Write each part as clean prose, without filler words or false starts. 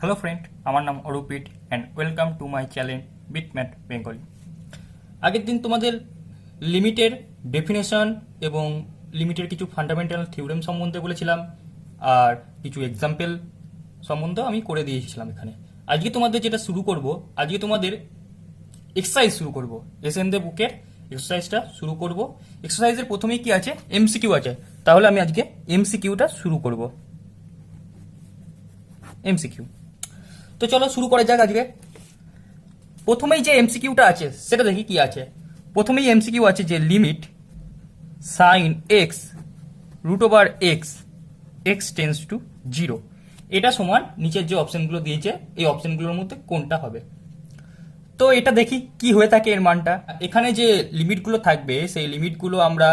Hello friend, আমার নাম অরূপিট and welcome to my channel বিটম্যাট বেঙ্গলি। আগের দিন তোমাদের লিমিটের ডেফিনেশন এবং লিমিটের কিছু ফান্ডামেন্টাল থিওরেম সম্বন্ধে বলেছিলাম, আর কিছু এক্সাম্পল সম্বন্ধেও আমি করে দিয়েছিলাম এখানে। আজকে তোমাদের যেটা শুরু করব, আজকে তোমাদের এক্সারসাইজ শুরু করব। এসএন দে বুকের এক্সারসাইজটা শুরু করব। এক্সারসাইজের প্রথমেই কি আছে? এমসিকিউ আছে। তাহলে আমি আজকে এমসিকিউটা শুরু করব। এমসিকিউ তো চলো শুরু করা যাক। আজকে প্রথমেই যে এমসিকিউটা আছে সেটা দেখি কি আছে। প্রথমেই এমসিকিউ আছে যে limit sine x root over x x tends to 0, এটা সমান নিচের যে অপশনগুলো দিয়েছে এই অপশনগুলোর মধ্যে কোনটা হবে। তো এটা দেখি কি হয়ে থাকে এর মানটা। এখানে যে লিমিটগুলো থাকবে সেই লিমিটগুলো আমরা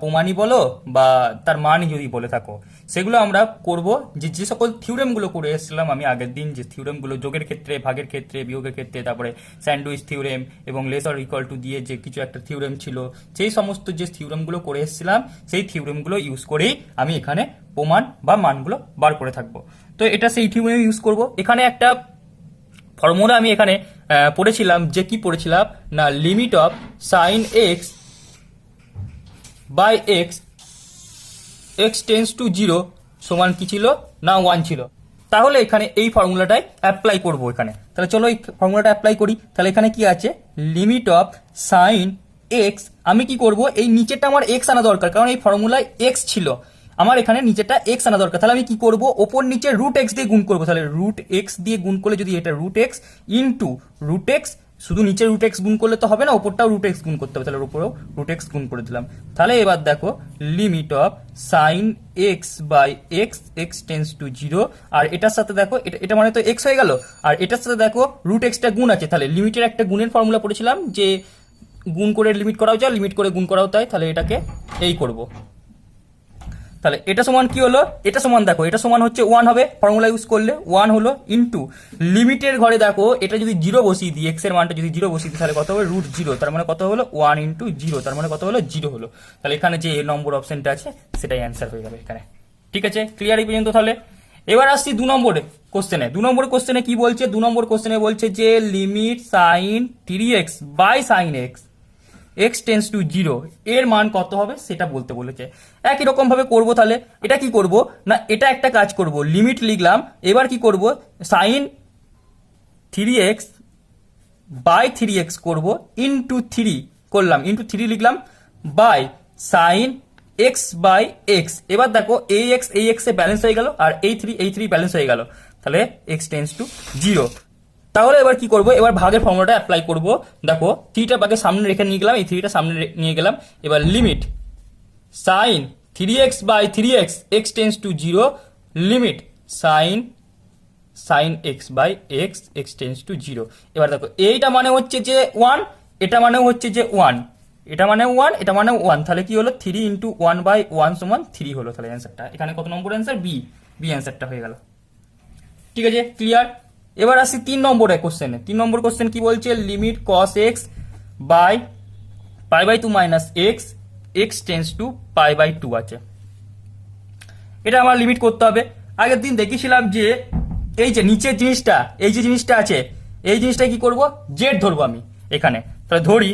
প্রমাণই বলো বা তার মানই যদি বলে থাকো, সেগুলো আমরা করব যে সকল থিওরেমগুলো করে এসেছিলাম আমি আগের দিন, যে থিওরেমগুলো যোগের ক্ষেত্রে, ভাগের ক্ষেত্রে, বিয়োগের ক্ষেত্রে, তারপরে স্যান্ডউইচ থিওরেম এবং লেস অর ইকুয়াল টু দিয়ে যে কিছু একটা থিওরেম ছিল, সেই সমস্ত যে থিওরেমগুলো করে এসেছিলাম সেই থিওরেমগুলো ইউজ করেই আমি এখানে প্রমাণ বা মানগুলো বার করে থাকবো। তো এটা সেই থিওরেম ইউজ করব। এখানে একটা ফর্মুলা আমি এখানে পড়েছিলাম, যে কি পড়েছিলাম না, limit of sine x by x x tends to 0 সমান কি ছিল না 1 ছিল। তাহলে এখানে এই ফর্মুলাটাই অ্যাপ্লাই করব এখানে। তাহলে চলো এই ফর্মুলাটা অ্যাপ্লাই করি। তাহলে এখানে কি আছে? লিমিট অফ সাইন এক্স, আমি কি করব, এই নিচেরটা আমার এক্স আনা দরকার, কারণ এই ফর্মুলায় এক্স ছিল, আমার এখানে নিচেটা এক্স আনা দরকার। তাহলে আমি কি করব, ওপর নিচে রুট এক্স দিয়ে গুণ করবো। তাহলে রুট এক্স দিয়ে গুণ করলে যদি এটা root x into root x, শুধু নিচে রুট এক্স গুণ করলে তো হবে না, ওপরটাও রুট এক্স গুণ করতে হবে। তাহলে উপরেও রুট এক্স গুণ করে দিলাম। তাহলে এবার দেখো limit of sine x by x x tends to 0, আর এটার সাথে দেখো এটা মানে তো এক্স হয়ে গেল, আর এটার সাথে দেখো রুট এক্সটা গুণ আছে। তাহলে লিমিটের একটা গুণের ফর্মুলা পড়েছিলাম যে গুণ করে লিমিট করাও যায়, লিমিট করে গুণ করাও তাই। তাহলে এটাকে এই করব। তাহলে এটা সমান কি হলো? এটা সমান দেখো, এটা সমান হচ্ছে 1 হবে ফর্মুলা ইউজ করলে। 1 হলো ইন্টু লিমিটের ঘরে দেখো এটা যদি 0 বসিয়ে দিই, এক্স এর মানটা যদি 0 বসিয়ে দিই, তাহলে কত হবে? রুট 0, তার মানে কত হলো? 1 ইন্টু 0, তার মানে কত হলো? 0 হলো। তাহলে এখানে যে নম্বর অপশনটা আছে সেটাই অ্যান্সার হয়ে যাবে এখানে। ঠিক আছে, ক্লিয়ার এই পর্যন্ত? তাহলে এবার আসছি 2 নম্বরে কোশ্চেনে। 2 নম্বর কোশ্চেনে কি বলছে? 2 নম্বর কোশ্চেনে বলছে যে limit sine 3x by sine x x tends to 0 এর মান কত হবে সেটা বলতে বলেছে। একই রকম ভাবে করবো। তাহলে এটা কি করব না, এটা একটা কাজ করব, লিমিট লিখলাম। এবার কি করব, সাইন 3x বাই 3x করব, ইন্টু 3 করলাম, ইন্টু 3 লিখলাম, by sine x by x. এবার দেখো এই এক্স এ ব্যালেন্স হয়ে গেল, আর এই 3 ব্যালেন্স হয়ে গেল। তাহলে এক্স টেন্স টু 0। তাহলে এবার কি করব, এবার ভাগের ফর্মুলাটা অ্যাপ্লাই করব। দেখো 3টা ভাগে সামনে রেখে নিয়ে গেলাম, এই 3টা সামনে নিয়ে গেলাম। এবার limit sine 3x by 3x x tends to 0, limit sine x by x x tends to 0। এবার দেখো এইটা মানে হচ্ছে যে 1, এটা মানেও হচ্ছে যে 1, এটা মানে 1, এটা মানে 1। তাহলে কি হলো? 3 ইন্টু 1 বাই 1 সমান 3 হলো। তাহলে অ্যান্সারটা এখানে কত নম্বর অ্যান্সার? বি অ্যান্সারটা হয়ে গেল। ঠিক আছে, ক্লিয়ার? এবার আসি 3 নম্বরের কোশ্চেনে। 3 নম্বর কোশ্চেন কি বলছে? Limit cos x by pi by 2 minus x x tends to pi by 2 আছে। এটা আমার লিমিট করতে হবে। আগের দিন দেখিয়েছিলাম যে এই যে নিচের জিনিসটা, এই যে জিনিসটা আছে, এই জিনিসটা কি করব, জেড ধরবো আমি এখানে। তাহলে ধরি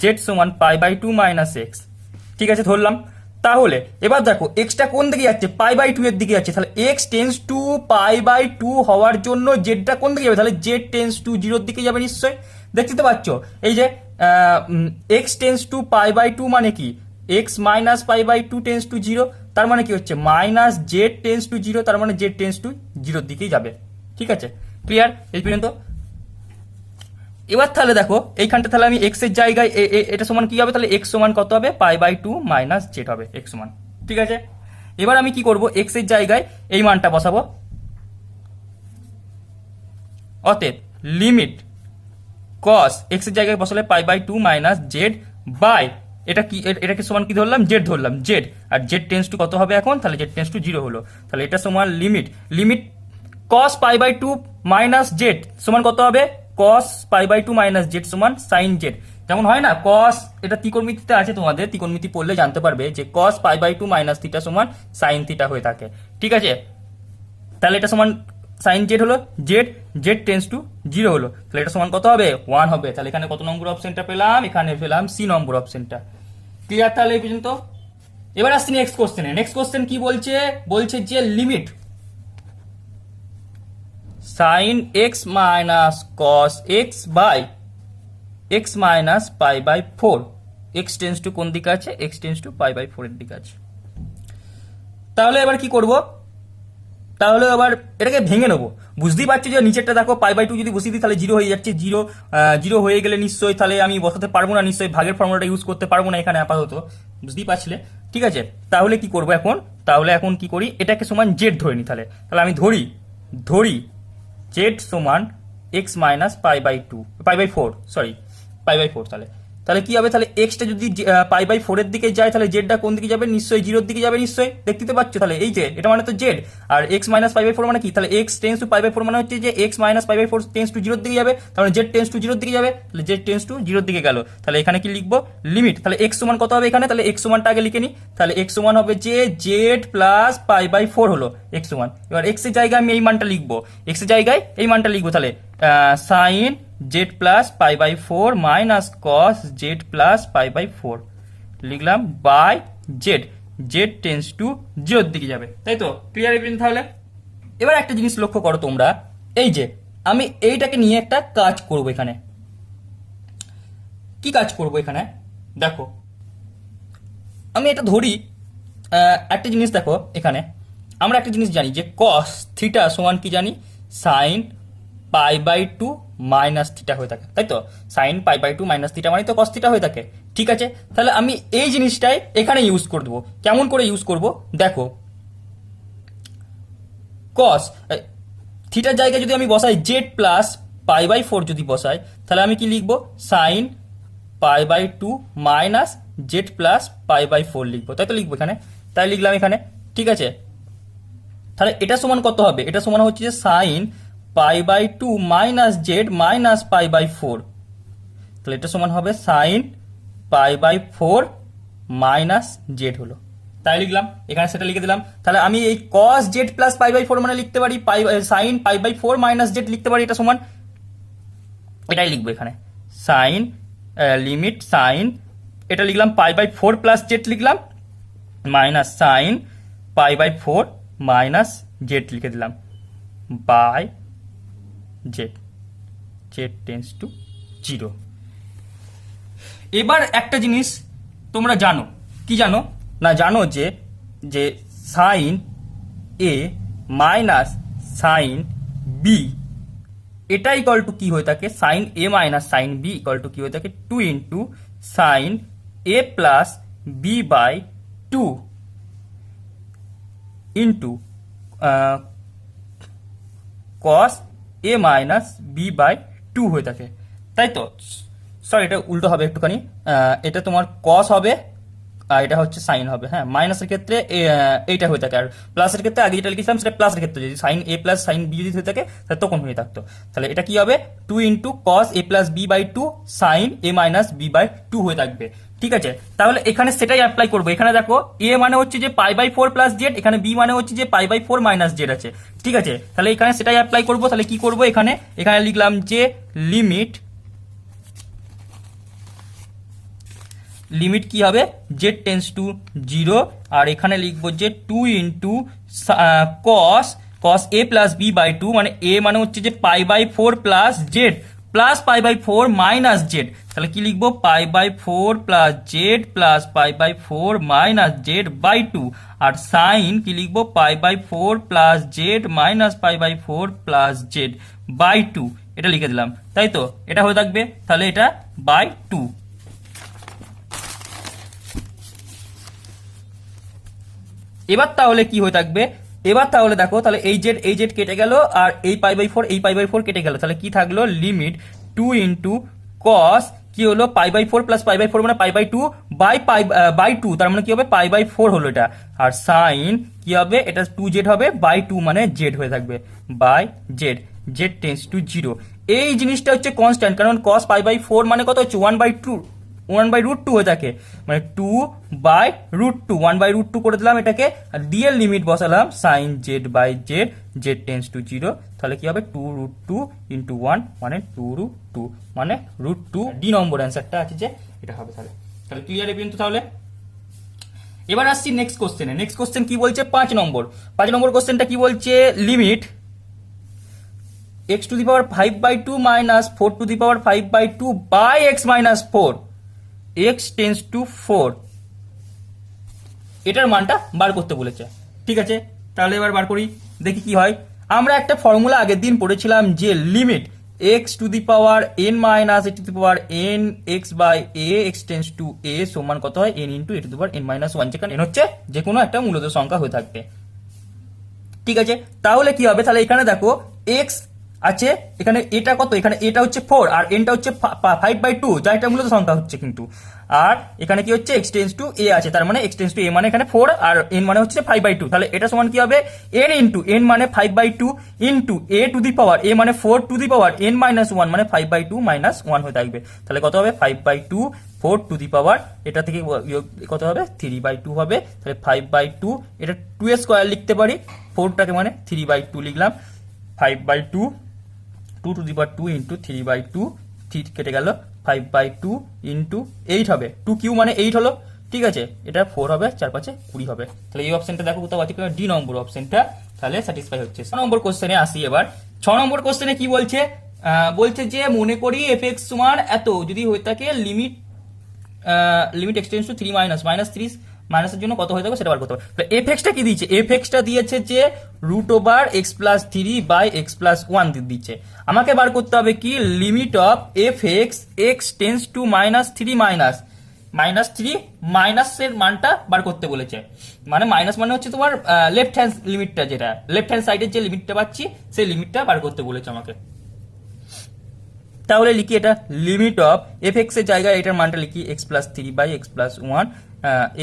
জেড সমান পাই বাই 2 মাইনাস এক্স। ঠিক আছে, ধরলাম। তাহলে এবার দেখো এক্সটা কোন দিকে যাচ্ছে? পাই বাই 2 এর দিকে যাচ্ছে। তাহলে x tends to pi by 2 হওয়ার জন্য জেডটা কোন দিকে যাবে? তাহলে জেড টেন্স টু 0 দিকে যাবে নিশ্চয়। দেখতে পাচ্ছ এই যে x tends to pi by 2 মানে কি? X minus pi by 2 tends to 0, তার মানে কি হচ্ছে? মাইনাস জেড টেন্স টু 0, তার মানে জেড টেন্স টু 0 দিকেই যাবে। ঠিক আছে, ক্লিয়ার এই পর্যন্ত? এবার তাহলে দেখো এইখানটা, তাহলে আমি এক্স এর জায়গায় এটা সমান কি হবে? তাহলে এক্স সমান কত হবে? পাই বাই 2 মাইনাস জেড হবে এক্স সমান। ঠিক আছে, এবার আমি কি করব, এক্স এর জায়গায় এই মানটা বসাবো। অতএব লিমিট কস এক্স এর জায়গায় বসালে pi by 2 minus z by এটা কি, এটাকে সমান কি ধরলাম? জেড ধরলাম, জেড। আর জেড টেন্স টু কত হবে এখন? তাহলে জেড টেন্স টু 0 হলো। তাহলে এটা সমান limit cos pi by 2 minus z সমান কত হবে? Cos pi by 2 minus z সমান সাইন জেড। যেমন হয় না কস, এটা ত্রিকোণমিতিতে আছে, তোমাদের ত্রিকোণমিতি পড়লে জানতে পারবে যে কস পাই বাই 2 মাইনাস থিটা সমান সাইন থিটা হয়ে থাকে। ঠিক আছে, তাহলে এটা সমান সাইন জেড হলো জেড, জেড টেন্স টু 0 হলো, তাহলে এটা সমান কত হবে 1 হবে। তাহলে এখানে কত নম্বর অপশনটা পেলাম, এখানে পেলাম সি নম্বর অপশনটা। ক্লিয়ার তাহলে এই পর্যন্ত। এবার আসছি নেক্সট কোশ্চেনে। নেক্সট কোশ্চেন কি বলছে, বলছে যে limit sine x minus cos x by x minus pi by 4, x tends to কোন দিকে আছে, x tends to pi by 4 এর দিকে আছে। তাহলে এবার কি করব, তাহলে এবার এটাকে ভেঙে নেবো। বুঝতেই পারছি যে নিচেরটা দেখো পাই বাই 2 যদি বসিয়ে দিই তাহলে 0 হয়ে যাচ্ছে, 0 হয়ে গেলে নিশ্চয়ই তাহলে আমি বসাতে পারবো না, নিশ্চয়ই ভাগের ফর্মুলাটা ইউজ করতে পারবো না এখানে আপাতত, বুঝতেই পারছিলে। ঠিক আছে, তাহলে কি করবো এখন, তাহলে এখন কি করি, এটাকে সমান জেড ধরে নি। তাহলে আমি ধরি জেড সমান x minus pi by 2, pi by 4, sorry pi by 4। তাহলে কি হবে, তাহলে এক্সটা যদি পাই বাই 4 এর দিকে যায় তাহলে জেডটা কোন দিকে যাবে, নিশ্চয়ই 0 এর দিকে যাবে, নিশ্চয়ই দেখতে তো পাচ্ছ। তাহলে এই যে এটা মানে তো জেড, আর এক্স মাইনাস পাই বাই 4 মানে কি, তাহলে x tends to pi by 4 মানে হচ্ছে যে x minus pi by 4 tends to 0 এর দিকে যাবে, তাহলে জেড টেন্স টু 0 এর দিকে যাবে, তাহলে জেড টেন্স টু 0 এর দিকে গেল। তাহলে এখানে কি লিখবো, লিমিট, তাহলে এক্স সমান কত হবে এখানে, তাহলে এক্স সমানটা আগে লিখে নি। তাহলে এক্স সমান হবে যে জেড প্লাস পাই বাই 4 হলো এক্স সমান। এবার এক্স এর জায়গায় আমি এই মানটা লিখবো, এক্স এর জায়গায় এই মানটা লিখবো, তাহলে sine z plus pi by 4 minus cos z plus pi by 4 লিখলাম by z, z tends to 0 এর দিকে যাবে, তাই তো। ক্লিয়ার এভরিথিং তাহলে। এবার একটা জিনিস লক্ষ্য করো তোমরা, এই যে আমি এইটাকে নিয়ে একটা কাজ করব এখানে। কি কাজ করব এখানে দেখো, আমি এটা ধরি, একটা জিনিস দেখো এখানে আমরা একটা জিনিস জানি যে কস থিটা সমান কি জানি, sine pi by 2 minus theta হয়ে থাকে, তাই তো। Sine pi by 2 minus theta মানে তো কস থিটা হয়ে থাকে। ঠিক আছে, তাহলে আমি এই জিনিসটাই এখানে ইউজ করে দেবো। কেমন করে ইউজ করব দেখো, কস থিটার জায়গায় যদি আমি বসাই জেড প্লাস পাই বাই 4 যদি বসাই, তাহলে আমি কি লিখবো, sine pi by 2 minus z plus pi by 4 লিখবো, তাই তো লিখবো এখানে, তাই লিখলাম এখানে। ঠিক আছে, তাহলে এটা সমান কত হবে, এটা সমান হচ্ছে যে sine pi by 2 minus z minus pi by 4, তাহলে এটা সমান হবে sine pi by 4 minus z হলো, তাই লিখলাম এখানে, সেটা লিখে দিলাম। তাহলে আমি এই cos z plus pi by 4 মানে লিখতে পারি sine pi by 4 minus z লিখতে পারি, এটা সমান, এটাই লিখবো এখানে, সাইন লিমিট সাইন, এটা লিখলাম পাই বাই 4 প্লাস জেড লিখলাম, minus sine pi by 4 minus z লিখে দিলাম by z, z tends to 0। এবার একটা জিনিস তোমরা জানো, কি জানো না, জানো যে যে sine a minus sine b এটা ইকুয়াল টু কি হয়ে থাকে, sine a minus sine b equal to কি হয়ে থাকে 2 into sine a plus b by 2 into cos a minus b by 2 হয়ে থাকে, তাই তো। সরি, এটা উল্টো হবে একটুখানি, এটা তোমার কস হবে আর এটা হচ্ছে সাইন হবে। হ্যাঁ, মাইনাসের ক্ষেত্রে এইটা হয়ে থাকে, আর প্লাসের ক্ষেত্রে আগে যেটা লিখেছিলাম সেটা প্লাসের ক্ষেত্রে, যদি sign a plus sign B যদি হয়ে থাকে তাহলে তখন হয়ে থাকতো। তাহলে এটা কি হবে, 2 into cos a plus b by 2 sine a minus b by 2 হয়ে থাকবে। ঠিক আছে, তাহলে এখানে সেটাই অ্যাপ্লাই করবো। এখানে দেখো এ মানে হচ্ছে যে পাই বাই 4 প্লাস জেড, এখানে বি মানে হচ্ছে যে পাই বাই 4 মাইনাস জেড আছে। ঠিক আছে, তাহলে এখানে সেটাই অ্যাপ্লাই করবো। তাহলে কি করবো, এখানে লিখলাম যে লিমিট কি হবে, জেড টেন্স টু 0, আর এখানে লিখবো যে 2 into cos a plus b by 2, মানে এ মানে হচ্ছে যে pi by 4 plus z plus pi by 4 minus z, তাহলে কি লিখবো, pi by 4 plus z plus pi by 4 minus z by 2, আর সাইন কি লিখবো, pi by 4 plus z minus pi by 4 plus z by 2, এটা লিখে দিলাম, তাই তো। এটা হয়ে থাকবে, তাহলে এটা বাই 2। এবার তাহলে কি হয়ে থাকবে, এবার তাহলে দেখো, তাহলে এই জেড কেটে গেল, আর এই পাই বাই 4 কেটে গেল, তাহলে কি থাকলো, লিমিট 2 ইন্টু কস কি হলো, pi by 4 plus pi by 4 মানে পাই বাই 2 বাই 2, তার মানে কি হবে, পাই বাই 4 হলো এটা, আর সাইন কি হবে, এটা 2 জেড হবে বাই 2 মানে জেড হয়ে থাকবে by z, z tends to 0। এই জিনিসটা হচ্ছে কনস্ট্যান্ট, কারণ কস পাই বাই 4 মানে কত হচ্ছে 1/2, 1/√2 হয়ে থাকে, মানে 2/√2, 1/√2 করে দিলাম এটাকে, আর ডি এর লিমিট বসালাম sin z/z, z tense to 0, তাহলে কি হবে 2√2 ইন্টু 1 মানে 2√2 মানে √2, ডি নম্বর অ্যান্সারটা আছে যে এটা হবে। তাহলে তাহলে ক্লিয়ার কিন্তু। তাহলে এবার আসছি নেক্সট কোশ্চেনে। নেক্সট কোশ্চেন কি বলছে 5 নম্বর কোশ্চেনটা কি বলছে, limit x⁵ minus 4⁵ by x minus 4 x tends to 4, এটার মানটা বার করতে বলেছে। ঠিক আছে, তাহলে এবার বার করি, দেখি কি হয়। আমরা একটা ফর্মুলা আগের দিন পড়েছিলাম যে limit x⁴n minus a⁴n x by a x tends to a সমান কত হয়, n ইন্টু a⁴n মাইনাস 1, যেখানে n হচ্ছে যে কোনো একটা মূলদ সংখ্যা হয়ে থাকবে। ঠিক আছে, তাহলে কি হবে, তাহলে এখানে দেখো x আছে, এখানে এটা কত, এখানে এটা হচ্ছে 4 আর nটা হচ্ছে 5/2, যা এটা মূলত সংখ্যা হচ্ছে কিন্তু, আর এখানে কি হচ্ছে x টেন্স টু a আছে, তার মানে x টেন্স টু a মানে এখানে 4 আর n মানে হচ্ছে 5/2, তাহলে এটা সমান কি হবে, n ইন্টু n মানে 5/2 ইন্টু a মানে 4n মাইনাস 1 মানে 5/2 মাইনাস 1 হয়ে থাকবে। তাহলে কত হবে 5/2, 4 এটা থেকে কত হবে 3/2 হবে, তাহলে 5/2, এটা 2 এর স্কয়ার লিখতে পারি, 4টাকে মানে 3/2 লিখলাম, 5/2 2 ইন্টু 3/2, 3 কেটে গেল, 5/2 ইন্টু 8 হবে, 2 মানে 8 হলো। ঠিক আছে, এটা 4 হবে, 4 5 20 হবে। তাহলে এই অপশনটা দেখো কোথাও আছে, ডি নম্বর অপশনটা, তাহলে স্যাটিসফাই হচ্ছে। 6 নম্বর কোশ্চেনে আসি এবার। 6 নম্বর কোশ্চেনে কি বলছে, বলছে যে মনে করি f(x) সমান এত যদি হয়ে থাকে লিমিট x টেন্স টু 3 -3 মাইনাসের জন্য কত হয়ে যাবে সেটা বার করতে হবে। f(x)টা কি দিয়েছে, f(x)টা দিয়েছে যে √x+3/x+1 দিচ্ছে। আমাকে বার করতে হবে কি, limit of f(x) x tends to -3 মাইনাসের মানটা বার করতে বলেছে। মানে মাইনাস মানে হচ্ছে তোমার লেফট হ্যান্ড লিমিটটা, যেটা লেফট হ্যান্ড সাইডের যে লিমিটটা পাচ্ছি সেই লিমিটটা বার করতে বলেছে আমাকে। তাহলে লিখি এটা লিমিট অফ f(x) এর জায়গায় এটার মানটা লিখি x+3/x+1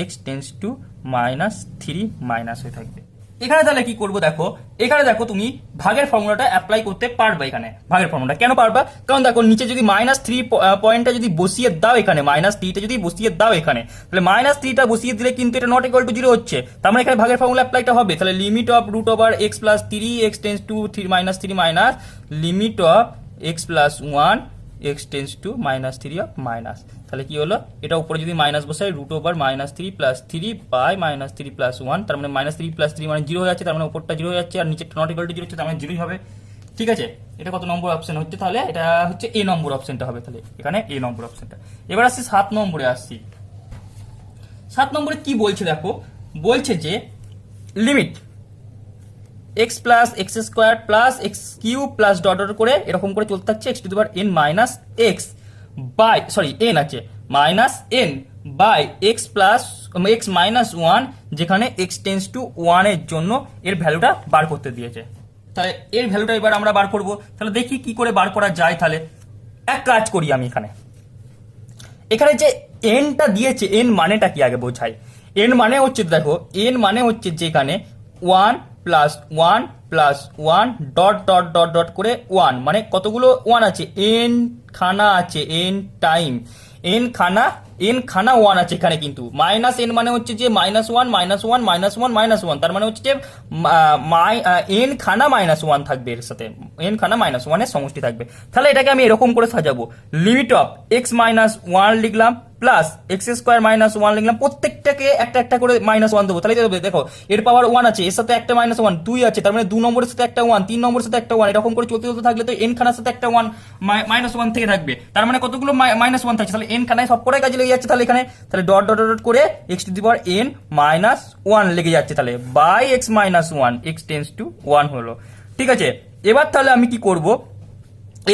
x tends to -3 minus হয়ে থাকবে। এখানে তাহলে কি করবো দেখো, এখানে দেখো তুমি ভাগের ফর্মুলাটা অ্যাপ্লাই করতে পারবে। এখানে ভাগের ফর্মুলা কেন পারবা, কারণ দেখো নিচে যদি -3 পয়েন্টটা যদি বসিয়ে দাও, এখানে -3টা যদি বসিয়ে দাও এখানে, তাহলে -3টা বসিয়ে দিলে কিন্তু এটা নট ইকুয়াল টু 0 হচ্ছে, তার মানে এখানে ভাগের ফর্মুলা অ্যাপ্লাইটা হবে। তাহলে limit of √x+3 x tends to -3 minus limit of x+1 x tends to -3 of minus. তাহলে কি হলো, এটা উপরে যদি মাইনাস বসাই √(-3 + 3 বাই -3 + 1, তার মানে -3 + 3 মানে 0 হয়ে যাচ্ছে, তার মানে উপরটা 0 হয়ে যাচ্ছে আর নিচেরটা নট ইকুয়াল টু 0 হচ্ছে, তার মানে 0ই হবে। ঠিক আছে, এটা কত নম্বর অপশন হচ্ছে, তাহলে এটা হচ্ছে এ নম্বর অপশনটা হবে। তাহলে এখানে এ নম্বর অপশনটা। এবার আসছি 7 নম্বরে আসছি। 7 নম্বরে কি বলছে দেখো, বলছে যে limit x plus x² plus x³ plus dot dot করে এরকম করে চলতে থাকছে x⁴n minus x by n আছে -n by x plus x minus 1, যেখানে x টেন্স টু 1 এর জন্য এর ভ্যালুটা বার করতে দিয়েছে। তাহলে এর ভ্যালুটা এবার আমরা বার করব। তাহলে দেখি কি করে বার করা যায়। তাহলে এক কাজ করি, আমি এখানে যে nটা দিয়েছে, n মানেটা কি আগে বোঝাই। n মানে হচ্ছে দেখো, n মানে হচ্ছে যেখানে 1 plus 1 plus 1 dot dot dot dot করে 1, মানে কতগুলো 1 আছে, n খানা আছে, n টাইম n খানা 1 আছে এখানে, কিন্তু -n মানে হচ্ছে যে -1 -1 -1 তার মানে হচ্ছে যে n খানা -1 থাকবে, এর সাথে n খানা -1 এর সমষ্টি থাকবে। তাহলে এটাকে আমি এরকম করে সাজাবো, লিমিট অফ x-1 লিখলাম প্লাস x² -1 লিখলাম, প্রত্যেকটাকে একটা একটা করে -1 দেবো। তাহলে দেখো এর পাওয়ার 1 আছে, এর সাথে একটা -1 2 আছে, তার মানে 2 নম্বরের সাথে একটা 1, 3 নম্বরের সাথে একটা 1, এরকম করে চলতে চলতে থাকলে তো n খানার সাথে একটা 1 -1 থেকে থাকবে, তার মানে কতগুলো -1 থাকছে, তাহলে n খানায় সব কটাই কাজে লেগে যাচ্ছে। তাহলে এখানে তাহলে ডট ডট ডট করে x⁴n -1 লেগে যাচ্ছে, তাহলে by x-1 x tends to 1 হলো। ঠিক আছে, এবার তাহলে আমি কি করব,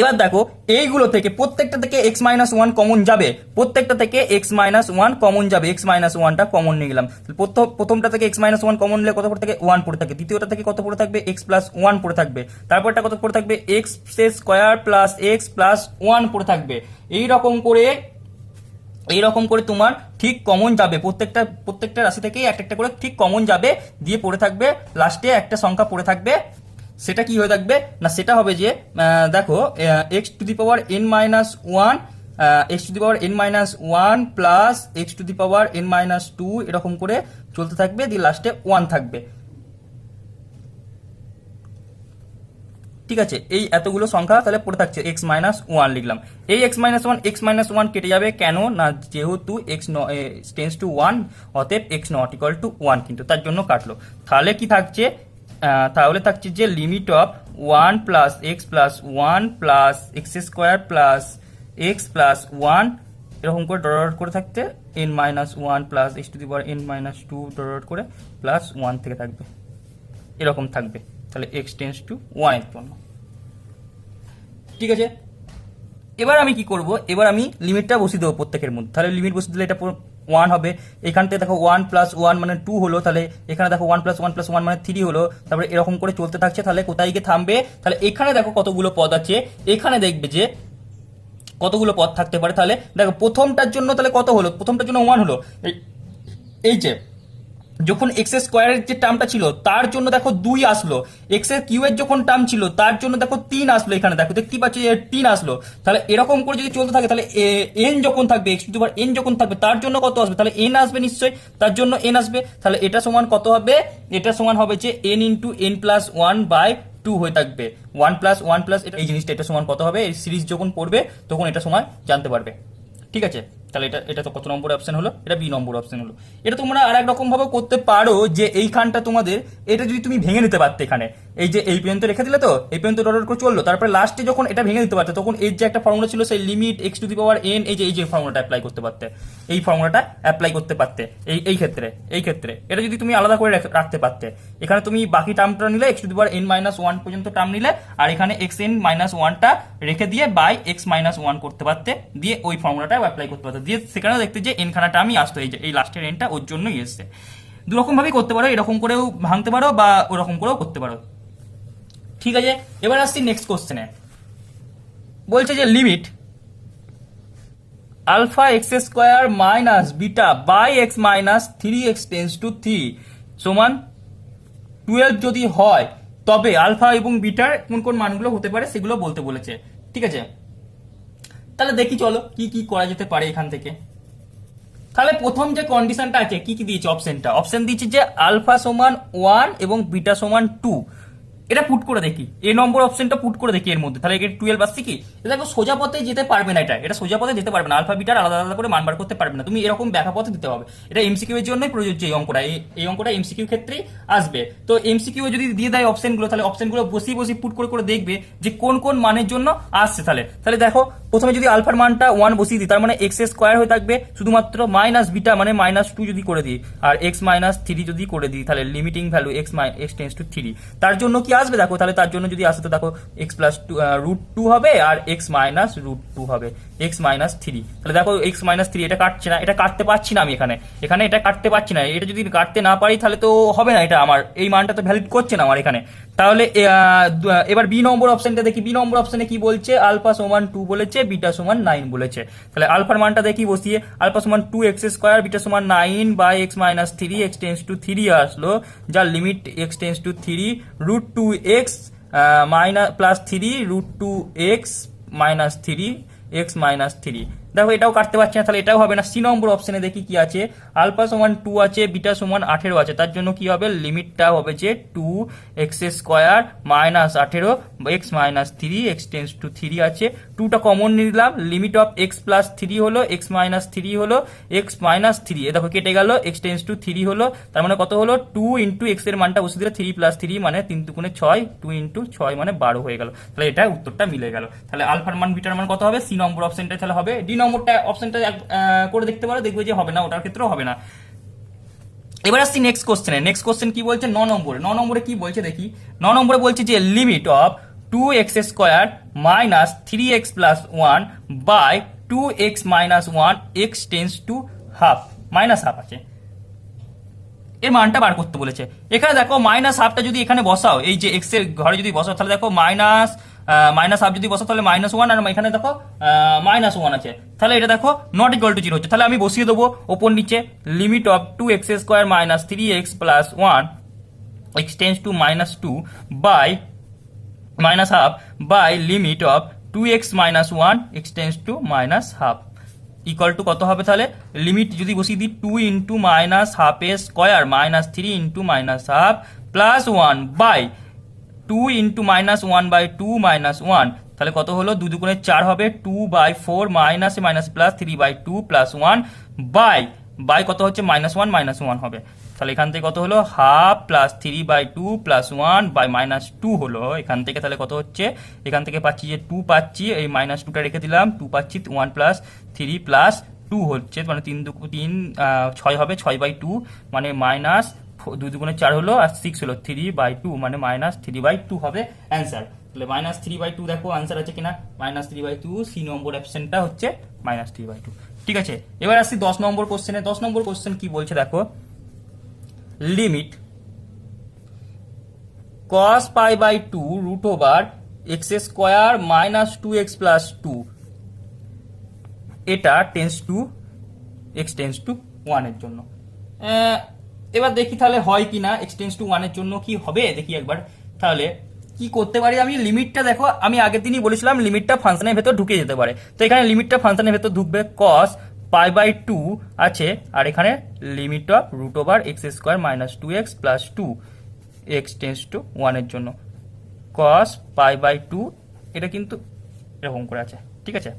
এবার দেখো এইগুলো থেকে প্রত্যেকটা থেকে x-1 কমন যাবে, প্রত্যেকটা থেকে x-1 কমন যাবে, x-1টা কমন নিয়ে গেলাম। প্রথমটা থেকে x-1 কমন নিলে কত পড়ে থাকে 1 পড়ে থাকে, দ্বিতীয়টা থেকে কত পড়ে থাকবে x+1 পড়ে থাকবে, তারপরটা কত পড়ে থাকবে x² প্লাস x+1 পড়ে থাকবে। এইরকম করে তোমার ঠিক কমন যাবে, প্রত্যেকটা রাশি থেকে একটা করে ঠিক কমন যাবে, দিয়ে পড়ে থাকবে লাস্টে একটা সংখ্যা পড়ে থাকবে। সেটা কি হয়ে থাকবে না, সেটা হবে যে দেখো x⁴n-1 x to the power n minus one plus x to the power n minus two এরকম করে চলতে থাকবে, দিয়ে লাস্টে ওয়ান থাকবে। ঠিক আছে, এই এতগুলো সংখ্যা তাহলে পড়ে থাকছে, এক্স মাইনাস ওয়ান লিখলাম। এই এক্স মাইনাস ওয়ান কেটে যাবে, কেন না যেহেতু এক্স টেন্স টু ওয়ান, অতএব x not equal to one, কিন্তু তার জন্য কাটলো। তাহলে কি থাকছে, তাহলে থাকছে যে limit of one plus x plus one plus x square plus x plus one এরকম করে ডট করে থাকতে n minus one plus x to the power n minus two dot করে প্লাস ওয়ান থেকে থাকবে, এরকম থাকবে। তাহলে এক্স টেন্স টু ওয়ান এর জন্য। ঠিক আছে, এবার আমি কি করব, এবার আমি লিমিটটা বসিয়ে দেবো প্রত্যেকের মধ্যে। তাহলে লিমিট বসিয়ে দিলে এটা ওয়ান হবে, এখান থেকে দেখো ওয়ান প্লাস ওয়ান মানে টু হলো, তাহলে এখানে দেখো ওয়ান প্লাস ওয়ান মানে থ্রি হলো, তারপরে এরকম করে চলতে থাকছে। তাহলে কোথায় গিয়ে থামবে, তাহলে এখানে দেখো কতগুলো পদ আছে, এখানে দেখবে যে কতগুলো পদ থাকতে পারে। তাহলে দেখো প্রথমটার জন্য তাহলে কত হলো, প্রথমটার জন্য ওয়ান হলো, এই যে যখন এক্স স্কোয়ারের যে টার্মটা ছিল তার জন্য দেখো 2 আসলো, এক্স এর কিউ এর যখন টার্ম ছিল তার জন্য দেখো 3 আসলো, এখানে দেখো দেখতে পাচ্ছি 3 আসলো। তাহলে এরকম করে যদি চলতে থাকে তাহলে এন যখন থাকবে, x to the power N যখন থাকবে তার জন্য কত আসবে, তাহলে এন আসবে নিশ্চয়ই, তার জন্য এন আসবে। তাহলে এটা সমান কত হবে, এটা সমান হবে যে n into n plus one by two হয়ে থাকবে, ওয়ান প্লাস এই জিনিসটা এটা সমান কত হবে, এই সিরিজ যখন পড়বে তখন এটা সমান জানতে পারবে। ঠিক আছে, তাহলে এটা তো কত নম্বর অপশন হলো, এটা বি নম্বর অপশন হলো। এটা তোমরা আর এক রকম ভাবে করতে পারো, যে এইখানটা তোমাদের এটা যদি তুমি ভেঙে নিতে পারতে, এখানে এই যে এই পর্যন্ত রেখে দিলে, তো এই পর্যন্ত ডট করে চললো, তারপরে লাস্টে যখন এটা ভেঙে দিতে পারতে তখন এর যে একটা ফর্মুলা ছিল সেই limit x to the power N, এই যে ফর্মুলাটা অ্যাপ্লাই করতে পারতে, এই ফর্মুলাটা অ্যাপ্লাই করতে পারতে এই ক্ষেত্রে এটা যদি তুমি আলাদা করে রাখতে পারতে। এখানে তুমি বাকি টার্মটা নিলে x to the power n minus one পর্যন্ত টার্ম নিলে, আর এখানে এক্স এন মাইনাস ওয়ানটা রেখে দিয়ে বাই এক্স মাইনাস ওয়ান করতে পারতে, দিয়ে ওই ফর্মুলাটা অ্যাপ্লাই করতে পারতে, দিয়ে সেখানে দেখতে যে এন খানাটা আমি আসতো, এই লাস্টের এনটা ওর জন্যই এসছে। দুরকম ভাবেই করতে পারো, এরকম করেও ভাঙতে পারো বা ওরকম করেও করতে পারো। ঠিক আছে, এবার আসছি নেক্সট কোশ্চেনে। বলছে যে limit alpha x square minus beta by x minus three x tends to three সমান 12 যদি হয় তবে আলফা এবং বিটার কোন কোন মানগুলো হতে পারে সেগুলো বলতে বলেছে। ঠিক আছে, তাহলে দেখি চলো কি কি করা যেতে পারে এখান থেকে। তাহলে প্রথম যে কন্ডিশনটা আছে, কি কি দিয়েছে অপশন দিয়েছে যে আলফা সমান 1 এবং বিটা সমান 2। এটা পুট করে দেখি, এ নম্বর অপশনটা পুট করে দেখি এর মধ্যে, তাহলে এটা 12 আসছে কি, দেখো সোজা পথে যেতে পারবে না, এটা সোজা পথে যেতে পারবে না, আলফা বিটার আলাদা আলাদা করে মান বার করতে পারবে না, তুমি এরকম ব্যাখ্যা পথে দিতে হবে। এটা এমসিকিউ এর জন্যই প্রযোজ্য, এই অঙ্কটা এমসিকিউ ক্ষেত্রেই আসবে। তো এমসিকিউ যদি দিয়ে দেয় অপশনগুলো, তাহলে অপশনগুলো বসিয়ে পুট করে দেখবে যে কোন কোন মানের জন্য আসছে। তাহলে দেখো প্রথমে যদি আলফার মানটা 1 বসিয়ে দিই, তার মানে এক্স স্কোয়ার হয়ে থাকবে শুধুমাত্র, মাইনাস বিটা মানে মাইনাস 2 যদি করে দিই, আর এক্স মাইনাস 3 যদি করে দিই, তাহলে limiting value x tends to 3, তার জন্য কি আসবে দেখো, তাহলে তার জন্য যদি আসে তো দেখো এক্স প্লাস রুট 2 হবে আর এক্স মাইনাস রুট 2 হবে, এক্স মাইনাস 3। তাহলে দেখো এক্স মাইনাস 3 এটা কাটছে না, এটা কাটতে পারছি না আমি এখানে এটা কাটতে পারছি না, এটা যদি কাটতে না পারি তাহলে তো হবে না, এটা আমার এই মানটা তো ভ্যালিড করছে না আমার এখানে। তাহলে এবার বি নম্বর অপশনটা দেখি, বি নম্বর অপশনে কি বলছে, আলফা সমান 2 বলেছে, বিটা সমান 9 বলেছে। তাহলে আলফার মানটা দেখি বসিয়ে, আলফা সমান 2 এক্স স্কোয়ার, বিটা সমান 9 by x minus 3, x tends to 3 আসলো, যার limit x tends to 3 root 2 x minus plus 3 root 2 x minus 3 x minus 3। দেখো এটাও কাটতে পারছি না, তাহলে এটাও হবে না। সি নম্বর অপশনে দেখি কি আছে, আলফা সমান 2 আছে, বিটা সমান 18 আছে, তার জন্য কি হবে, লিমিটটা হবে যে 2 x square minus 18 x minus 3, x tends to 3 আছে, 2টা কমন নিলাম, লিমিট অফ এক্স প্লাস 3 হলো, এক্স মাইনাস 3 হলো, এক্স মাইনাস 3, এ দেখো কেটে গেল, এক্স টেন্স টু 3 হলো, তার মানে কত হলো 2 ইন্টু এক্স এর মানটা বসে দিলে 3 প্লাস 3 মানে 3 দুগুণে 6, 2 ইন্টু 6 মানে 12 হয়ে গেল। তাহলে এটা উত্তরটা মিলে গেল। তাহলে আলফার মান বিটার মান কত হবে, সি নম্বর অপশনটা তাহলে হবে। ডি নম্বরটা অপশনটা করে দেখতে পারো, দেখবে যে হবে না, ওটার ক্ষেত্রেও হবে না। এবার আসছি নেক্সট কোশ্চেনে। নেক্সট কোশ্চেন কি বলছে, 9 নম্বরে কি বলছে দেখি। 9 নম্বরে বলছে যে limit of 2x square minus 3x plus 1 by 2x minus 1 x tends to half, minus half আছে, এর মানটা বার করতে বলেছে। এখানে দেখো মাইনাস হাফটা যদি এখানে বসাও, এই যে এক্স এর ঘরে যদি বসাও, তাহলে দেখো মাইনাস হাফ যদি বসাও তাহলে -1, আর এখানে দেখো -1 আছে, তাহলে এটা দেখো নট ইকুয়াল টু 0 হচ্ছে। তাহলে আমি বসিয়ে দেবো ওপর নিচে, limit of 2x square minus 3x plus 1 x tends to -2 by minus half by limit of 2x minus 1 x tends to minus half equal to কত হবে তাহলে লিমিট যদি বসিয়ে দিই 2 ইন্টু মাইনাস হাফ এ square minus 3 into minus half plus 1 by 2 into minus 1 by 2 minus 1 তাহলে কত হলো 2 দুগুণে 4 হবে 2 by 4 minus minus plus 3 by 2 plus 1 by কত হচ্ছে মাইনাস 1 হবে তাহলে এখান থেকে কত হলো half plus 3 by 2 plus 1 by minus 2 হলো এখান থেকে তাহলে কত হচ্ছে এখান থেকে পাচ্ছি যে 2 পাচ্ছি এই মাইনাস 2টা রেখে দিলাম 2 পাচ্ছি 1 প্লাস 3 প্লাস 2 হচ্ছে মানে 6 হবে 6 বাই 2 মানে মাইনাস 2 দুগুণে 4 হলো আর 6 হলো 3 বাই 2 মানে মাইনাস 3 বাই 2 হবে অ্যান্সার তাহলে মাইনাস 3 বাই 2 দেখো আনসার আছে কিনা মাইনাস 3 বাই 2 সি নম্বর অপশনটা হচ্ছে মাইনাস 3 বাই 2 ঠিক আছে এবার আসছি 10 নম্বর কোশ্চেনে 10 নম্বর কোশ্চেন কি বলছে দেখো limit cos pi by 2 root over x square minus 2x plus 2 এটা tends to x tends to 1 এর জন্য এবার দেখি তাহলে হয় কিনা এক্স টেন্স টু 1 এর জন্য কি হবে দেখি একবার তাহলে কি করতে পারি আমি লিমিটটা দেখো আমি আগের দিনই বলেছিলাম লিমিটটা ফাংশনের ভেতর ঢুকে যেতে পারে তো এখানে লিমিটটা ফাংশনের ভেতর ঢুকবে cos পাই বাই 2 আছে আর এখানে limit of root over x square minus 2x plus 2 x tends to 1 এর জন্য cos পাই বাই 2 এটা কিন্তু এরকম করে আছে ঠিক আছে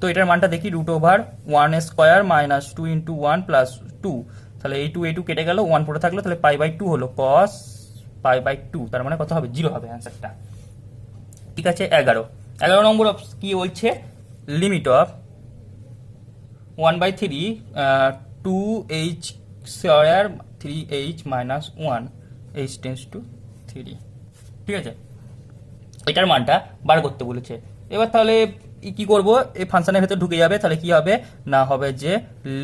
তো এটার মানটা দেখি root over 1 square minus 2 into 1 plus 2 তাহলে এই 2 কেটে গেল 1 পড়ে থাকলো তাহলে পাই বাই 2 হলো cos পাই বাই 2 তার মানে কত হবে 0 হবে অ্যান্সারটা ঠিক আছে 11 নম্বর কি বলছে limit of 1 by 3 2h square 3h minus 1 h tends to 3 ঠিক আছে এটার মানটা বার করতে বলেছে এবার তাহলে কি করব এই ফাংশনের ভেতর ঢুকে যাবে তাহলে কি হবে না হবে যে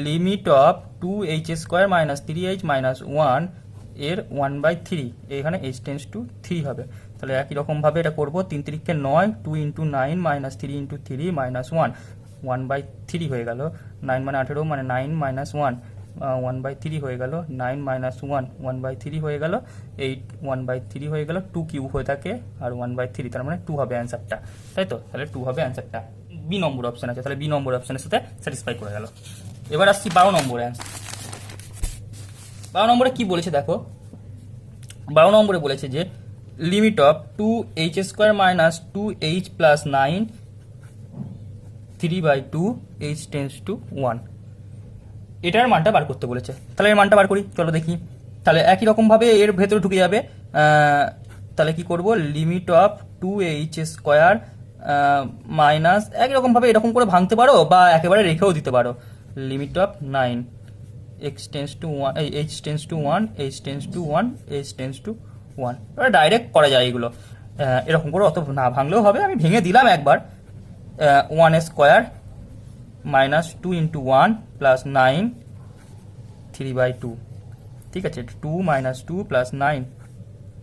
limit of 2h square minus 3h minus 1 এর 1 বাই 3 এখানে h টেন্স টু 3 হবে তাহলে একই রকম ভাবে এটা করব 3 3 কে 9 2 into 9 minus 3 into 3 minus 1 by 3 হয়ে গেল 9 মানে 18 মানে 9 মাইনাস 1 বাই 3 হয়ে গেল 9 মাইনাস 1 বাই 3 হয়ে গেল 8 1 বাই 3 হয়ে গেল 2 কিউব হয়ে থাকে আর 1 বাই 3 তার মানে 2 হবে অ্যান্সারটা তাই তো তাহলে 2 হবে অ্যান্সারটা বি নম্বর অপশন আছে তাহলে বি নম্বর অপশনের সাথে স্যাটিসফাই করে গেল এবার আসছি 12 নম্বরে অ্যান্সার 12 নম্বরে কি বলেছে দেখো 12 নম্বরে বলেছে যে limit of 2h square minus 2h plus 9 3 by 2 h tends to 1 এটার মানটা বার করতে বলেছে তাহলে এর মানটা বার করি চলো দেখি তাহলে একই রকম ভাবে এর ভেতরে ঢুকে যাবে তাহলে কি করব limit of 2h square minus একই রকম ভাবে এরকম করে ভাঙতে পারো বা একেবারে রেখেও দিতে পারো limit of 9 x tends to 1 h tends to 1 h tends to 1 h tends to 1 এটা ডাইরেক্ট করা যায় এগুলো এরকম করে অত না ভাঙলেও হবে আমি ভেঙে দিলাম একবার 1 square minus 2 into 1 plus 9 3 by 2 ঠিক আছে 2 মাইনাস 2 প্লাস 9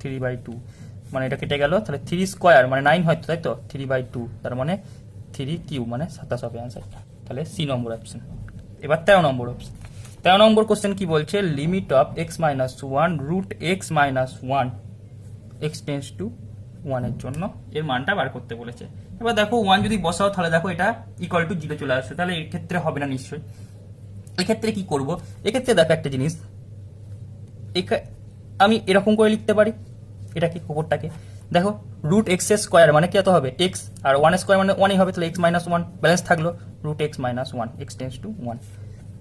3 বাই 2 মানে এটা কেটে গেল তাহলে 3 স্কোয়ার মানে 9 হয়তো তাই তো 3 বাই 2 তার মানে 3 কিউব মানে 27 হবে অ্যান্সারটা তাহলে সি নম্বর অপশন এবার 13 নম্বর অপশন 13 নম্বর কোশ্চেন কি বলছে limit of x minus 1 root x minus 1 x tends to 1 এর জন্য এর মানটা বার করতে বলেছে এবার দেখো 1 যদি বসাও তাহলে দেখো এটা ইকুয়াল টু 0 চলে আসছে তাহলে এর ক্ষেত্রে হবে না নিশ্চয়ই এক্ষেত্রে কি করব এক্ষেত্রে দেখো একটা জিনিস আমি এরকম করে লিখতে পারি এটা কি খবরটাকে দেখো রুট এক্স স্কোয়ার মানে কি এত হবে এক্স আর 1 স্কোয়ার মানে 1ই হবে তাহলে এক্স মাইনাস 1 ব্যালেন্স থাকলো root x minus 1 x tends to 1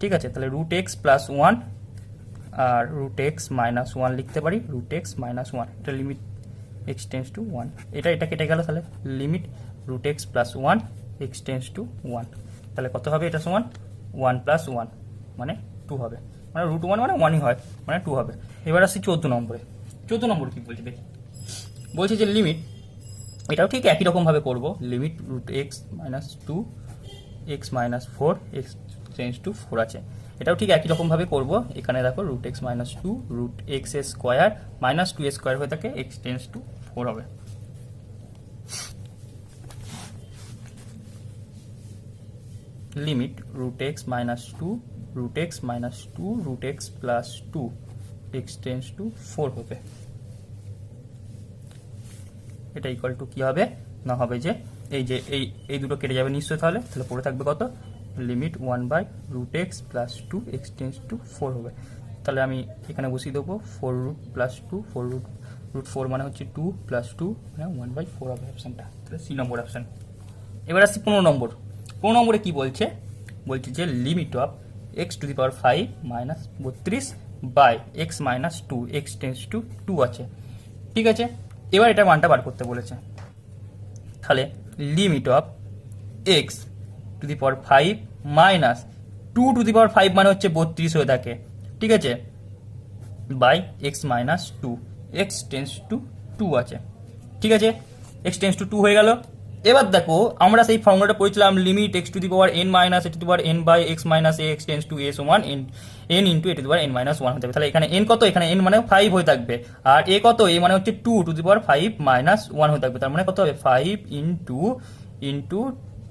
ঠিক আছে তাহলে রুট এক্স প্লাস 1 আর রুট এক্স মাইনাস 1 লিখতে পারি রুট এক্স মাইনাস 1 এটা লিমিট এক্স টেন্স টু 1 এটা কেটে গেল তাহলে limit root x plus 1 x tends to 1 তাহলে কত হবে এটা সমান 1 প্লাস 1 মানে 2 হবে মানে রুট 1 মানে 1ই হয় মানে 2 হবে এবার আসছি 14 নম্বরে 14 নম্বর কি বলছে দেখি বলছে যে লিমিট এটাও ঠিক একই রকম ভাবে করব limit root x minus 2 x minus 4 x tends to 4 আছে এটাও ঠিক একই রকম ভাবে করব এখানে দেখো root x minus 2 root x square minus 2 square হয়ে থাকে এক্স টেন্স টু 4 হবে limit root x minus 2 root x minus 2 root x plus 2 x tends to 4 হবে এটা ইকুয়াল টু কি হবে না হবে যে এই দুটো কেটে যাবে নিশ্চয়ই, তাহলে পড়ে থাকবে কত, limit 1/√x + 2x tends to 4 হবে। তাহলে আমি এখানে বসিয়ে দেবো 4 + 2, 4 মানে হচ্ছে 2 + 2 মানে 1/4 হবে অপশানটা, তাহলে সি নম্বর অপশান। এবার আসছি 15 নম্বর। 15 নম্বরে কি বলছে যে limit of x⁵ -32 by x - 2 x tends to 2 আছে, ঠিক আছে। এবার এটা মানটা বার করতে বলেছে, তাহলে লিমিট অফ x⁵ -2⁵ মানে হচ্ছে 32 হয়ে থাকে, ঠিক আছে, by x - 2 x tends to 2 আছে, ঠিক আছে, x টেন্ডস টু 2 হয়ে গেল। এবার দেখো আমরা সেই ফর্মুলাটা পড়েছিলাম limit x⁴ n - a n by x - a x tends to a সমান n ইন্টু a⁴ n - 1 হয়ে যাবে। তাহলে এখানে n কত, এখানে n মানে 5 হয়ে থাকবে, আর a কত, a মানে হচ্ছে 2⁵ - 1 হয়ে থাকবে, তার মানে কত হবে 5 ইন্টু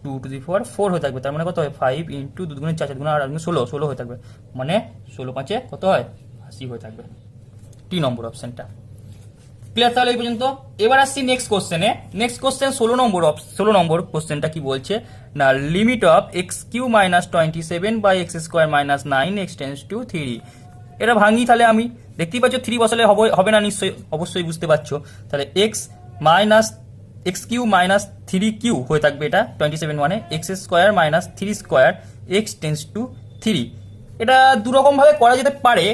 2⁴ হয়ে থাকবে, তার মানে কত হবে 5 ইন্টু 2 × 4 4 × 8 16 হয়ে থাকবে, মানে 16×5 কত হয় 80 হয়ে থাকবে, টি নম্বর অপশনটা। ক্লিয়ার তাহলে এই পর্যন্ত। এবার আসছি নেক্সট কোশ্চেনে। নেক্সট কোশ্চেন 16 নম্বর কোশ্চেনটা কি বলছে না, limit of x³ - 27 by x² - 9 x tends to 3। এটা ভাঙি, তাহলে আমি দেখতেই পাচ্ছ 3 বসালে হবে না নিশ্চয়ই, অবশ্যই বুঝতে পারছো। তাহলে x³ - 3q হয়ে থাকবে, এটা 27 মানে x² - 3² x টেন্ডস টু 3। এটা দুরকম ভাবে করা যেতে পারে,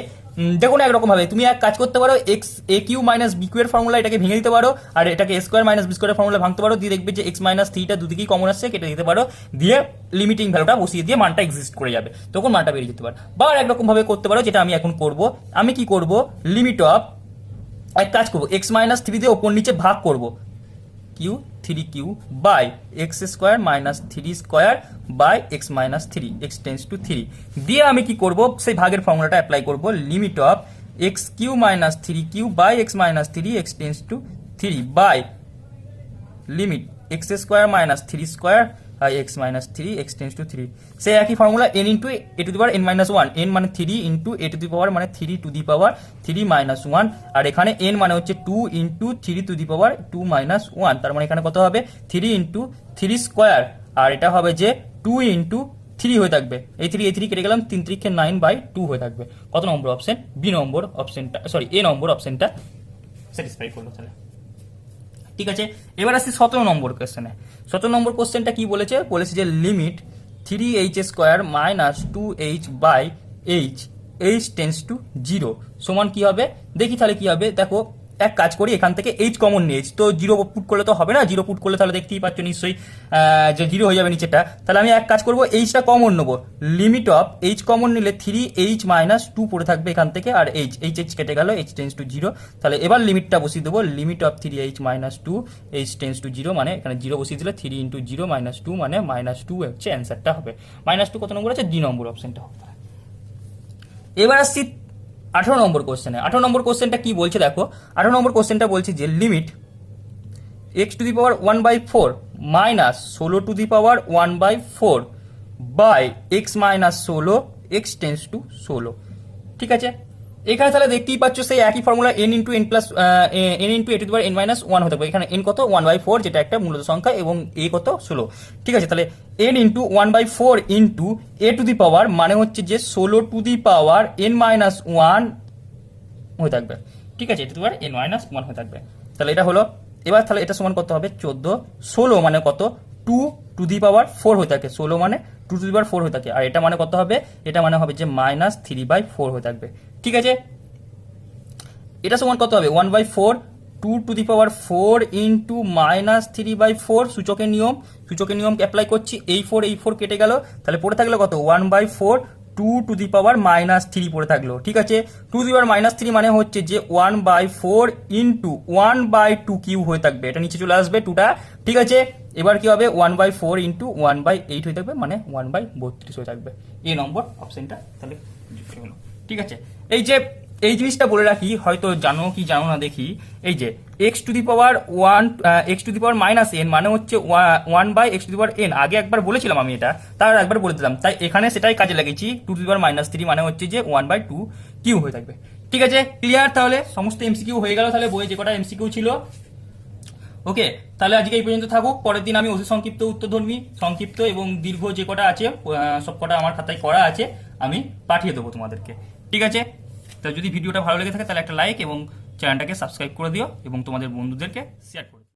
দেখুন একরকম ভাবে তুমি এক কাজ করতে পারো, a³ - bq এর ফর্মুলা এটাকে ভেঙে দিতে পারো, আর এটাকে a² - b² এর ফর্মুলা ভাঙতে পারো, দিয়ে দেখবে যে x - 3টা দুদিকেই কমন আসছে, কেটে দিতে পারো, দিয়ে লিমিটিং ভ্যালুটা বসিয়ে দিয়ে মানটা এক্সিস্ট করে যাবে, তখন মানটা বেরিয়ে যেতে পারে। বা একরকম ভাবে করতে পারো, যেটা আমি এখন করব। আমি কি করব, লিমিট অফ এক কাজ করবো, x - 3 দিয়ে ওপর নিচে ভাগ করব, q3q by x² - 3² by x - 3 x tends to 3 দিয়ে আমি কি করব, সেই ভাগের ফর্মুলাটা অ্যাপ্লাই করব, limit of x³ - 3q by x - 3 x tends to 3 by limit x² - 3² x - 3 x tends to 3। সেই একই formula n into a⁴n - 1, n মানে 3 ইন্টু a⁴ মানে 3⁻³ - 1, আর এখানে n মানে হচ্ছে 2 ইন্টু 3⁻² - 1, তার মানে এখানে কত হবে 3 ইন্টু 3², আর এটা হবে যে 2 ইন্টু 3 হয়ে থাকবে, এই 3 কেটে গেলাম, 3 × 3 = 9/2 হয়ে থাকবে। কত নম্বর অপশন, বি নম্বর অপশনটা, সরি এ নম্বর অপশনটা স্যাটিসফাই করলো। তাহলে ঠিক আছে। এবার আসছি 17 নম্বর কোশ্চেনে। 17 নম্বর কোশ্চেনটা কি বলেছে যে limit 3h² - 2h by h tends to 0 সমান কি হবে, দেখি তাহলে কি হবে। দেখো এক কাজ করি, এখান থেকে h কমন নিয়ে, তো 0 পুট করলে তো হবে না, 0 পুট করলে তাহলে দেখতেই পাচ্ছ নিশ্চয়ই যে 0 হয়ে যাবে নিচেটা। তাহলে আমি এক কাজ করবো, এইচটা কমন নেবো, লিমিট অফ h কমন নিলে 3h - 2 পড়ে থাকবে এখান থেকে, আর h কেটে গেল, h টেন্ডস টু 0। তাহলে এবার লিমিটটা বসিয়ে দেবো, limit of 3h - 2 h tends to 0, মানে এখানে 0 বসিয়ে দিলে 3 × 0 - 2 মানে -2 হচ্ছে অ্যান্সারটা হবে। -2 কত নম্বর আছে, ডি নম্বর অপশনটা হবে। এবার আসছি 18 নম্বর কোশ্চেনে। 18 নম্বর কোশ্চেনটা কি বলছে দেখো, 18 নম্বর কোশ্চেনটা বলছে যে limit x⁴ minus 16⁴ by x - 16 x tends to 16, ঠিক আছে। এখানে তাহলে দেখতেই পাচ্ছ সেই একই formula n into n plus n into a⁴n - 1 হতে পারে, এখানে n কত 1/4 যেটা একটা মূলত সংখ্যা, এবং a কত 16, ঠিক আছে। তাহলে n ইন্টু 1/4 ইন্টু a⁴ মানে হচ্ছে যে 16⁴n - 1 হয়ে থাকবে, ঠিক আছে, a⁴n - 1 হয়ে থাকবে। তাহলে এটা হলো, এবার তাহলে এটা সমান কত হবে 14, 16 মানে কত 2⁴ হয়ে থাকে, 16 মানে 2⁴ হয়ে থাকে, আর এটা মানে কত হবে, এটা মানে হবে যে -3/4 হয়ে থাকবে, ঠিক আছে। এটা সমান কত হবে 1/4 2⁴ ইন্টু -3/4, সূচকের নিয়মকে অ্যাপ্লাই করছি, এই 4 কেটে গেল, তাহলে পড়ে থাকলো কত 1/4 2⁻³ - 3 পড়ে থাকলো, ঠিক আছে। 2⁻³ মানে হচ্ছে যে 1/4 ইন্টু 1/2³ হয়ে থাকবে, এটা নিচে চলে আসবে 2টা, ঠিক আছে। এবার কি হবে 1/4 ইন্টু 1/8 হয়ে থাকবে, মানে 1/32 হয়ে থাকবে, এই নম্বর অপশনটা তাহলে হলো, ঠিক আছে। এই জিনিসটা বলে রাখি, হয়তো জানো কি জানো না দেখি, এই যে x⁴n মানে হচ্ছে 1/x⁴n, আগে একবার বলেছিলাম আমি এটা, তার একবার বলে দিলাম, তাই এখানে সেটাই কাজে লাগিয়েছি, 2⁻³ মানে হচ্ছে যে 1/2³ হয়ে থাকবে, ঠিক আছে। ক্লিয়ার, তাহলে সমস্ত এমসিকিউ হয়ে গেল। তাহলে বইয়ে যে কটা এমসিকিউ ছিল ওকে, তাহলে আজকে এই পর্যন্ত থাকুক। পরের দিন আমি অতি সংক্ষিপ্ত উত্তরধর্মী, সংক্ষিপ্ত এবং দীর্ঘ যে কটা আছে সব কটা আমার খাতায় করা আছে, আমি পাঠিয়ে দেবো তোমাদেরকে। ঠিক আছে, তো যদি ভিডিওটা ভালো লেগে থাকে তাহলে একটা লাইক এবং চ্যানেলটাকে সাবস্ক্রাইব করে দিও এবং তোমাদের বন্ধুদেরকে শেয়ার করে দিও।